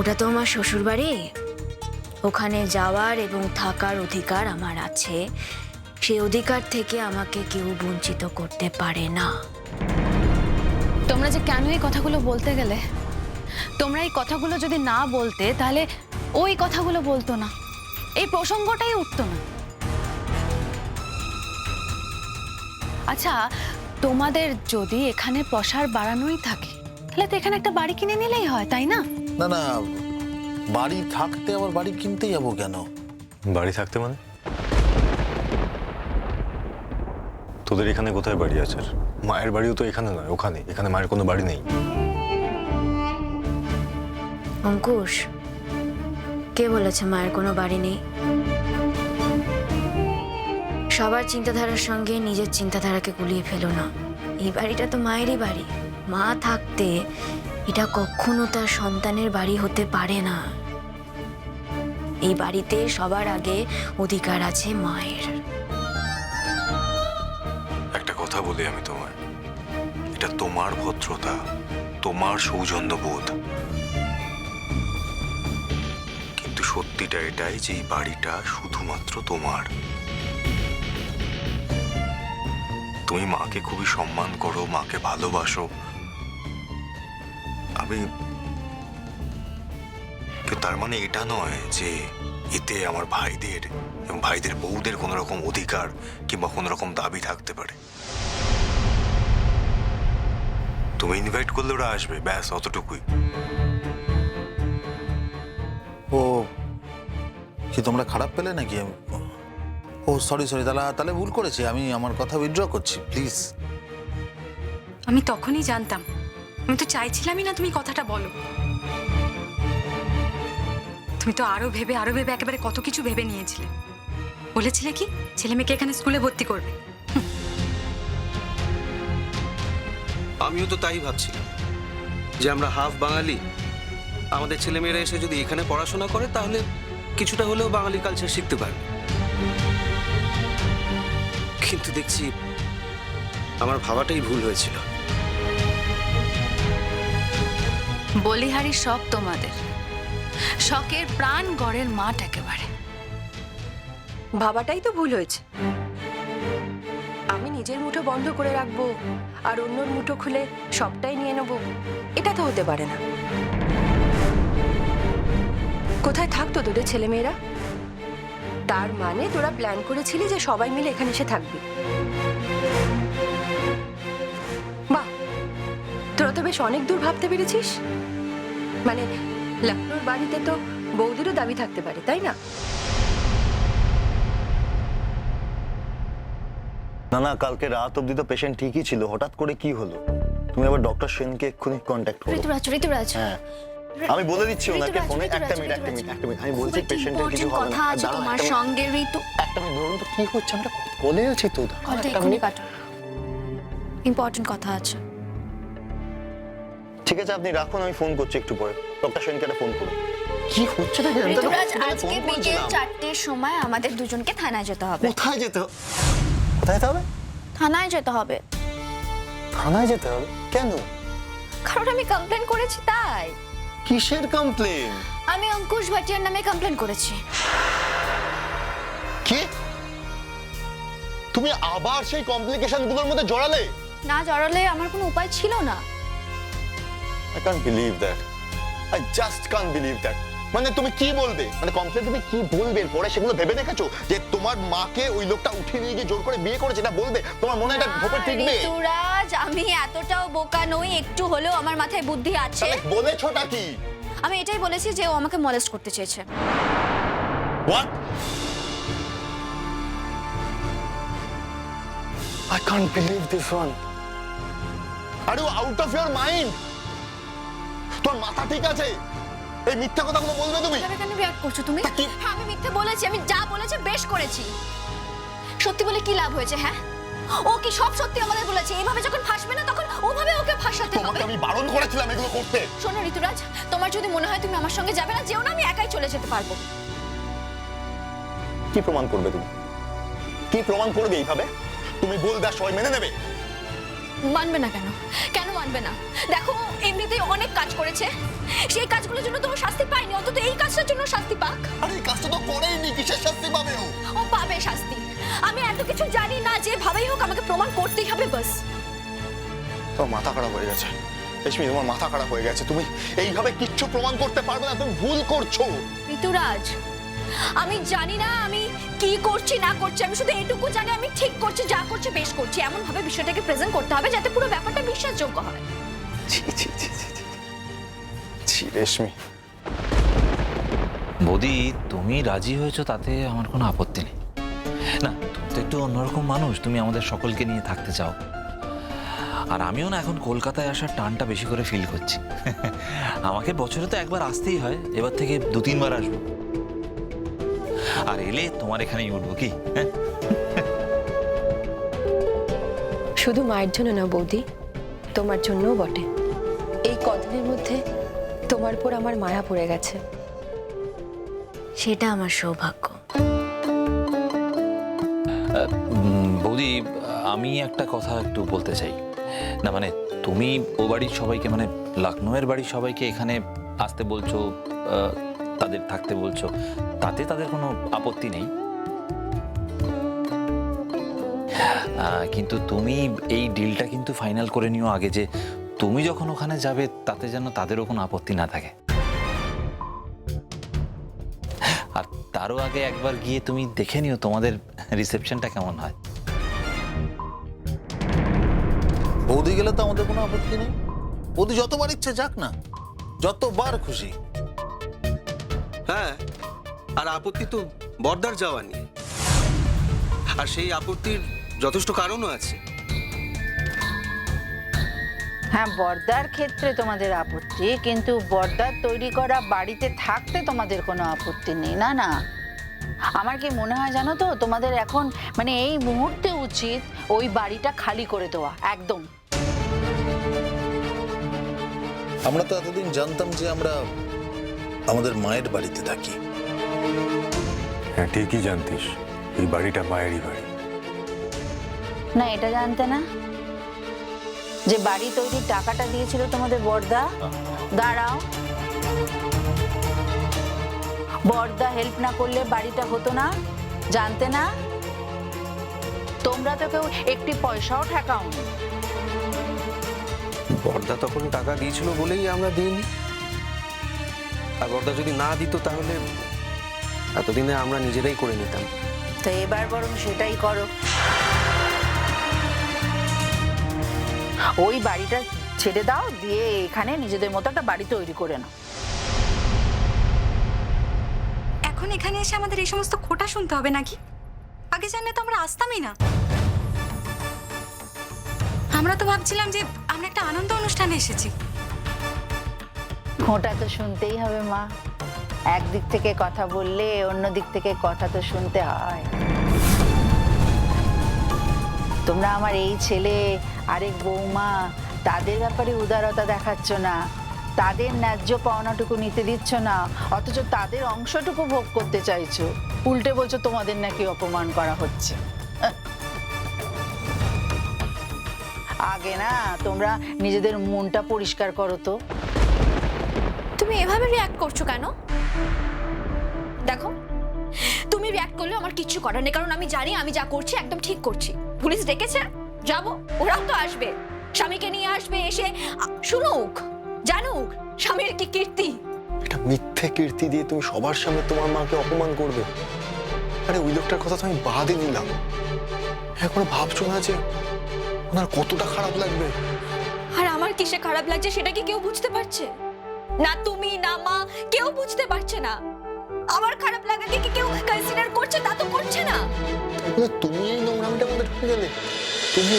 ওটা তো আমার শ্বশুর বাড়ি, ওখানে যাওয়ার এবং থাকার অধিকার আমার আছে। সেই অধিকার থেকে আমাকে কেউ বঞ্চিত করতে পারে না। তোমরা যে কেন এই কথাগুলো বলতে গেলে, তোমরা এই কথাগুলো যদি না বলতে তাহলে ওই কথাগুলো বলতো না, এই প্রসঙ্গটাই উঠতো না। আচ্ছা, তোমাদের যদি এখানে প্রসার বাড়ানোই থাকে তাহলে তো এখানে একটা বাড়ি কিনে নিলেই হয়, তাই না? না না, বাড়ি থাকতে আবার বাড়ি কিনতে যাবো কেন? বাড়ি থাকতে মানে? তোদের এখানে কোথায় বাড়ি আছে? মায়ের বাড়িও তো এখানে নয়, ওখানে। এখানে মায়ের কোনো বাড়ি নেই। অঙ্কুশ, কে বলেছে মায়ের কোনো বাড়ি নেই? সবার চিন্তাধারার সঙ্গে নিজের চিন্তাধারাকে গুলিয়ে ফেলো না। এই বাড়িটা তো মায়েরই বাড়ি। মা থাকতে এটা কখনো তার সন্তানের বাড়ি হতে পারে না। এই বাড়িতে সবার আগে অধিকার আছে মায়ের। একটা কথা বলি আমি তোমায়, এটা তোমার ভদ্রতা, তোমার সৌজন্যবোধ, কিন্তু সত্যিটা এটাই যে এই বাড়িটা শুধুমাত্র তোমার। তুমি মাকে খুবই সম্মান করো, মাকে ভালোবাসো। আমি তার মানে এটা নয় যে এতে আমার ভাইদের এবং ভাইদের বউদের কোনো রকম অধিকার কিংবা কোনো রকম দাবি থাকতে পারে। তুমি ইনভাইট করলে ওরা আসবে, ব্যাস অতটুকুই। ও কি তোমরা খারাপ পেলে নাকি? ও সরি সরি, তাহলে ভুল করেছি আমি। আমার কথা উইথড্র করছি, প্লিজ। আমি তখনই জানতাম, আমি তো চাইছিলামই না তুমি কথাটা বলো। তুমি তো আরো ভেবে একেবারে কত কিছু ভেবে নিয়েছিলে। বলেছিলে কি ছেলে মেয়েকে এখানে স্কুলে ভর্তি করবে। আমিও তো তাই ভাবছিলাম যে আমরা হাফ বাঙালি, আমাদের ছেলেমেয়েরা এসে যদি এখানে পড়াশোনা করে তাহলে কিছুটা হলেও বাঙালি কালচার শিখতে পারবে। কিন্তু দেখছি আমার ভাবাটাই ভুল হয়েছিল। বলিহারি শখ তোমাদের, শখের প্রাণ গড়ের মাঠ একেবারে। ভাবাটাই তো ভুল হয়েছে। আমি নিজের মুঠো বন্ধ করে রাখবো আর অন্যর মুঠো খুলে সবটাই নিয়ে নেবো, এটা তো হতে পারে না। কোথায় থাকতো তোদের ছেলেমেয়েরা? তার মানে তোরা প্ল্যান করেছিলি যে সবাই মিলে এখানে এসে থাকবি। বাহ, তোরা তো বেশ অনেক দূর ভাবতে পেরেছিস। মানে লখনৌর বাড়িতে তো বৌদিরও দাবি থাকতে পারে, তাই না? না না, কালকে রাত অবধি তো পেশেন্ট ঠিকই ছিল, হঠাৎ করে কি হলো? তুমি আবার ডক্টর সেনকে এক্ষুনি কন্ট্যাক্ট করো। ঋতুরাজ, হ্যাঁ, আমি বলে দিচ্ছি ওনাকে ফোনে। একটা মিনিট আমি বলছি পেশেন্টের কিছু হবে না। কথা আছে তোমার সঙ্গে ঋতু। একটা মিনিট ধরুন তো, কি হচ্ছে? আমরা বলে আছি তো। ইম্পর্টেন্ট কথা আছে। ঠিক আছে, আপনি রাখুন, আমি ফোন করছি একটু পরে। ডক্টর সেনকে ফোন করুন। কি হচ্ছে নাকি? ঋতুরাজ, আজকে বিকেল 4টের সময় আমাদের দুজনকে থানায় যেতে হবে। কোথায় যেতে হবে? কোথায় যেতে হবে? থানায় যেতে হবে। থানায় যেতে হবে কেন? কারণ আমি কমপ্লেন করেছি তাই। কিসের কমপ্লেন? আমি অঙ্কুশ ভাটিয়ার নামে কমপ্লেন করেছি। কি? তুমি আবার সেই কমপ্লিকেশন গুলোর মধ্যে জড়ালে? না জড়ালে আমার কোনো উপায় ছিল না। I can't believe that. I just can't believe that. মানে তুমি কি বলবে? মানে কমপ্লেন তুমি কি বলবে? পরে সেগুলো ভেবে দেখেছো যে তোমার মাকে ওই লোকটা উঠিয়ে নিয়ে গিয়ে জোর করে বিয়ে করেছে? এটা বলবে? তোমার মনে এটা ধোপে টিকবে? ঋতুরাজ, আমি এতটাও বোকা নই, একটু হলেও আমার মাথায় বুদ্ধি আছে। তাহলে বলেছোটা কি? আমি এটাই বলেছি যে ও আমাকে মলেস্ট করতে চেয়েছে। What? I can't believe this one. Are you out of your mind? তোর মাথা ঠিক আছে? এই মিথ্যা কথাগুলো বলবে তুমি? এভাবে কেন রিঅ্যাক্ট করছো তুমি? হ্যাঁ, আমি মিথ্যে বলেছি। আমি যা বলেছি বেশ করেছি। সত্যি বলে কি লাভ হয়েছে? হ্যাঁ, ও কি সব সত্যি আমাদের বলেছে? এইভাবে যখন ফাঁসবে না তখন ওভাবে ওকে ফাঁসাতে হবে। তোমাকে আমি বারণ করেছিলাম এগুলো করতে। শোনো ঋতুরাজ, তোমার যদি মনে হয় তুমি আমার সঙ্গে যাবে না, যেও না, আমি একাই চলে যেতে পারবো। কি প্রমাণ করবে তুমি? কি প্রমাণ করবে এইভাবে? তুমি বলবে আর সবাই মেনে নেবে? মানবে না কেন? কেন মানবে না? দেখো, এমনিতেই অনেক কাজ করেছে, সেই কাজগুলোর জন্য তো ও শাস্তি পায়। তোমার মাথা খারাপ হয়ে গেছে রেশমি, তোমার মাথা খারাপ হয়ে গেছে। তুমি এইভাবে কিচ্ছু প্রমাণ করতে পারবে না, তুমি ভুল করছো। ঋতুরাজ, আমি জানি না আমি কি করছি না করছি, আমি শুধু এটুকু জানি আমি ঠিক করছি, যা করছি বেশ করছি। এমন ভাবে বিষয়টাকে প্রেজেন্ট করতে হবে যাতে পুরো ব্যাপারটা বিশ্বাসযোগ্য হয়। ছি ছি ছি ছি ছি। ছি রেশমি, বৌদি তুমি রাজি হয়েছো তাতে আমার কোনো আপত্তি নেই। না, তুমি তো একটু অন্যরকম মানুষ, তুমি আমাদের সকলকে নিয়ে থাকতে চাও। আর আমিও না এখন কলকাতায় আসার টানটা বেশি করে ফিল করছি। আমাকে বছরে তো একবার আসতেই হয়, এবার থেকে 2-3 বার আসবো। আর এলে তোমার এখানেই উঠবো কি? হ্যাঁ, শুধু মায়ের জন্য না বৌদি, তোমার জন্যও বটে। এই কদিনের মধ্যে তোমার উপর আমার মায়া পড়ে গেছে। সেটা আমার সৌভাগ্য। বৌদি আমি একটা কথা একটু বলতে চাই। না মানে তুমি ও বাড়ির সবাইকে, মানে লখনৌয়ের বাড়ির সবাইকে এখানে আসতে বলছো, তাদের থাকতে বলছো, তাতে তাদের কোনো আপত্তি নেই। কিন্তু তুমি এই ডিলটা কিন্তু ফাইনাল করে নিও আগে, যে তুমি যখন ওখানে যাবে তাতে যেন তাদেরও কোনো আপত্তি না থাকে। আর তারও আগে একবার গিয়ে তুমি দেখে নিও তোমাদের রিসেপশনটা কেমন হয়। বৌদি গেলে তো আমাদের কোনো আপত্তি নেই। বৌদি যতবার ইচ্ছে যাক না, যতবার খুশি। হ্যাঁ, আর আপত্তি তো বর্দার যাওয়া নিয়ে, আর সেই আপত্তির যথেষ্ট কারণও আছে। হ্যাঁ, বর্দার ক্ষেত্রে তোমাদের আপত্তি, কিন্তু বর্দার তৈরি করা বাড়িতে থাকতে তোমাদের কোনো আপত্তি নেই। না না, আমার কি মনে হয় জানো তো, তোমাদের এখন মানে এই মুহূর্তে উচিত ওই বাড়িটা খালি করে দেওয়া একদম। আমরা তো এতদিন জানতাম যে আমরা আমাদের মায়ের বাড়িতে থাকি। হ্যাঁ, ঠিকই জানতিস, এই বাড়িটা মায়েরই বাড়ি। না, এটা জানতে না যে বাড়ি তৈরির টাকাটা দিয়েছিল তোমাদের বর্দা? দাঁড়াও, বর্দা হেল্প না করলে বাড়িটা হতো না, জানতে না? তোমরা তো কেউ একটি পয়সাও ঠেকাওনি। বর্দা তখন টাকা দিয়েছিল বলেই আমরা দিইনি। আর বর্দা যদি না দিত তাহলে এতদিনে আমরা নিজেরাই করে নিতাম। তো এবার বরং সেটাই করো। ওই বাড়িটা ছেড়ে দাও, দিয়ে এখানে নিজেদের মতো একটা বাড়ি তৈরি করে নাও। এখন এখানে এসে আমাদের এই সমস্ত খোঁটা শুনতে হবে নাকি? আগে জানলে তো আমরা আসতামই না। আমরা তো ভাবছিলাম যে আমরা একটা আনন্দ অনুষ্ঠানে এসেছি। খোঁটা তো শুনতেই হবে মা, একদিক থেকে কথা বললে অন্য দিক থেকে কথা তো শুনতে হয়। তোমরা আমার এই ছেলে আরেক বৌমা তাদের ব্যাপারে উদারতা দেখাচ্ছ না, তাদের ন্যায্য পাওনাটুকু নিতে দিচ্ছ না, অথচ তাদের অংশটুকু ভোগ করতে চাইছো। উল্টে বলছো তোমাদের নাকি অপমান করা হচ্ছে। আগে না তোমরা নিজেদের মনটা পরিষ্কার করো তো। তুমি এভাবে রিয়াক্ট করছো কেন? দেখো, তুমি রিয়াক্ট করলেও আমার কিচ্ছু করার নেই, কারণ আমি জানি আমি যা করছি একদম ঠিক করছি। পুলিশ ডেকেছে, যাবো, ওরাও তো আসবে, স্বামীকে নিয়ে আসবে, এসে শুনুক, জানুক স্বামীর কি কীর্তি। এটা মিথ্যে কীর্তি দিয়ে তুমি সবার সামনে তোমার মাকে অপমান করবে? আরে ওই লোকটার কথা তো আমি বাদই নিলাম, এখন ভাবছো না যে ওনার কতটা খারাপ লাগবে? আর আমার কিসে খারাপ লাগছে সেটা কি কেউ বুঝতে পারছে? না তুমি না মা, কেউ বুঝতে পারছে না। আমার খারাপ লাগাকে কি কেউ কনসিডার করছে? তা তো করছে না। তুমি এই নোংরামিটার মধ্যে ঢুকে গেলে। তুমি